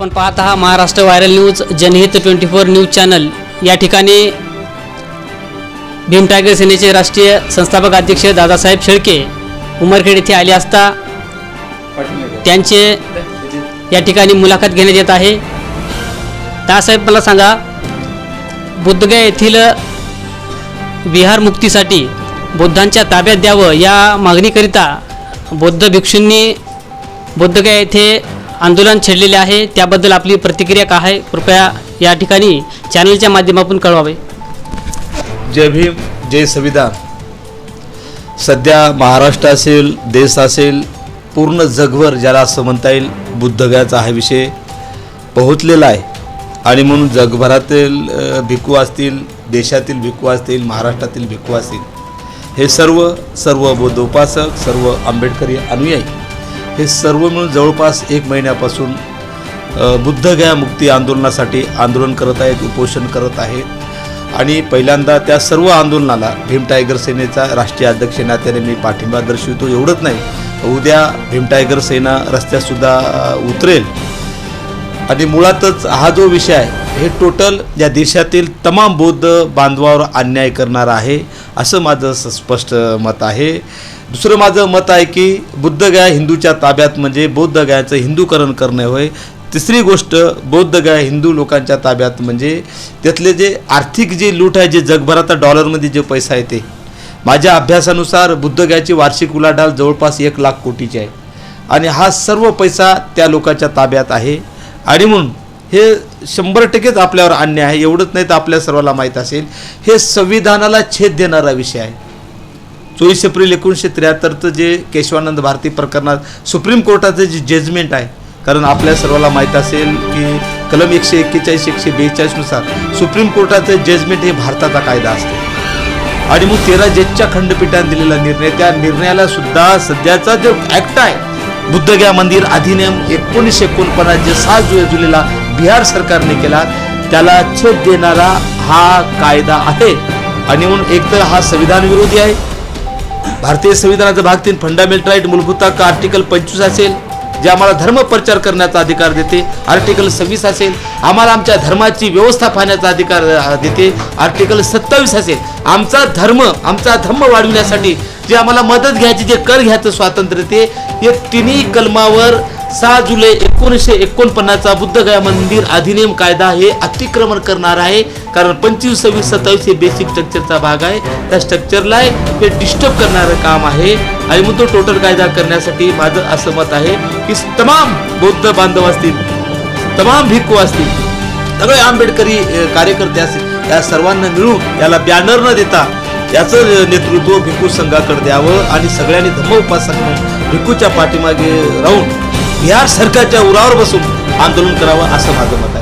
आपण पाहत आहात महाराष्ट्र व्हायरल न्यूज जनहित 24 न्यूज चॅनल। या ठिकाणी भीम टायगर सेनेचे राष्ट्रीय संस्थापक अध्यक्ष दादासाहेब शेळके उमरखेड येथे आले असता त्यांचे या ठिकाणी मुलाखत घेण्यात येत आहे। दादासाहेब मला सांगा, बुद्धगया येथील विहार मुक्तीसाठी बुद्धांच्या ताब्यात द्यावं या मागणीकरिता बौद्ध भिक्षूंनी बुद्धगया येथे आंदोलन छेडलेले आहे। त्याबद्दल आपली प्रतिक्रिया काय आहे कृपया या ठिकाणी चॅनलच्या माध्यमातून कळवावे। जय भीम, जय संविधान। सध्या महाराष्ट्र असेल, देश असेल, पूर्ण जगभर ज्याला असं म्हणता येईल बुद्धगयाचा हा विषय पोहोचलेला आहे। आणि म्हणून जगभरातील भिक्खू असतील, देशातील भिक्खू असतील, महाराष्ट्रातील भिक्खू असतील, हे सर्व बौद्ध उपासक, सर्व आंबेडकरी अनुयायी हे सर्व मिळून जवळपास 1 महिन्यापासून बुद्धगया मुक्ती आंदोलनासाठी आंदोलन करत आहेत, उपोषण करत आहेत। आणि पहिल्यांदा त्या सर्व आंदोलनाला भीम टायगर सेनेचा राष्ट्रीय अध्यक्ष नात्याने मी पाठिंबा दर्शवितो। एवढंच नाही, उद्या भीम टायगर सेना रस्त्यातसुद्धा उतरेल। आणि मुळातच हा जो विषय आहे हे टोटल या देशातील तमाम बौद्ध बांधवावर अन्याय करणारा आहे, असं माझं स्पष्ट मत आहे। दुसरं माझं मत आहे की बुद्धगया हिंदूच्या ताब्यात म्हणजे बौद्धगयाचं हिंदूकरण करणे होय। तिसरी गोष्ट, बुद्धगया हिंदू लोकांच्या ताब्यात म्हणजे त्यातले जे आर्थिक जे लूट आहे, जे जगभरात डॉलरमध्ये जे पैसा येते, माझ्या अभ्यासानुसार बुद्धगयाची वार्षिक उलाढाल जवळपास 1 लाख कोटीची आहे। आणि हा सर्व पैसा त्या लोकांच्या ताब्यात आहे। आणि म्हणून हे 100% आपल्यावर अन्याय आहे। एवढंच नाही तर आपल्या सर्वांना माहीत असेल हे संविधानाला छेद देणारा विषय आहे। 24 एप्रिल 1973चं जे केशवानंद भारती प्रकरणात सुप्रीम कोर्टाचं जे जजमेंट आहे, कारण आपल्या सर्वांना माहीत असेल की कलम 141, 142 नुसार सुप्रीम कोर्टाचं जजमेंट हे भारताचा कायदा असतो। आणि मग 13 जजच्या खंडपीठाने दिलेला निर्णय, त्या निर्णयाला सुद्धा सध्याचा जो ॲक्ट आहे बुद्धगया मंदिर अधिनियम 1949 जे 7 जुलैला बिहार सरकारने केला, त्याला छेद देणारा हा कायदा आहे। आणि म्हणून एकतर हा संविधान विरोधी आहे। भारतीय संविधानाचा भाग 3 फंडामेंटल राईट मूलभूत हक्क आर्टिकल 25 असेल जे आम्हाला धर्म प्रचार करण्याचा अधिकार देते, आर्टिकल 26 असेल आम्हाला आमच्या धर्माची व्यवस्था पाहण्याचा अधिकार देते, आर्टिकल 27 असेल आमचा धर्म वाढविण्यासाठी जे आम्हाला मदत घ्यायची, जे कर घ्यायचं स्वातंत्र्य ते, हे तिन्ही कलमावर 6 जुलै 1949चा बुद्धगया मंदिर अधिनियम कायदा हे अतिक्रमण करणार आहे। कारण 25, 26, 27 हे बेसिक स्ट्रक्चरचा भाग आहे, त्या स्ट्रक्चरला हे डिस्टर्ब करणारं काम आहे। आणि मग तो टोटल कायदा करण्यासाठी माझं असं मत आहे की तमाम बौद्ध बांधव असतील, तमाम भिक्खू असतील, सगळे आंबेडकरी कार्यकर्ते असतील, या सर्वांना मिळून याला बॅनर न देता याचं नेतृत्व भिक्खू संघाकडे द्यावं आणि सगळ्यांनी धम्मोपासक म्हणून भिक्खूच्या पाठीमागे राहून बिहार सरकारच्या उरावर बसून आंदोलन करावं, असं माझं मत आहे।